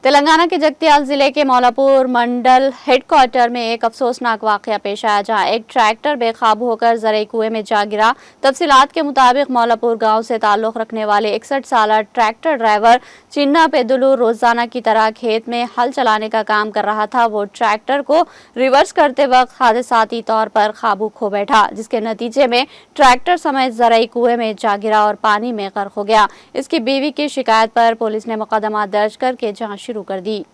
तेलंगाना के जगत्याल जिले के मौलापुर मंडल हेडक्वार्टर में एक अफसोसनाक वाकया पेश आया, जहां एक ट्रैक्टर बेकाबू होकर जरिए कुएं में जा गिरा। तफसीलात के मुताबिक मौलापुर गांव से ताल्लुक रखने वाले 61 साल ट्रैक्टर ड्राइवर चिन्ना पेदुलू रोजाना की तरह खेत में हल चलाने का काम कर रहा था। वो ट्रैक्टर को रिवर्स करते वक्त हादसाती तौर पर काबू खो बैठा, जिसके नतीजे में ट्रैक्टर समेत जरिए कुएं में जा गिरा और पानी में गर्क हो गया। इसकी बीवी की शिकायत पर पुलिस ने मुकदमा दर्ज करके जांच शुरू कर दी।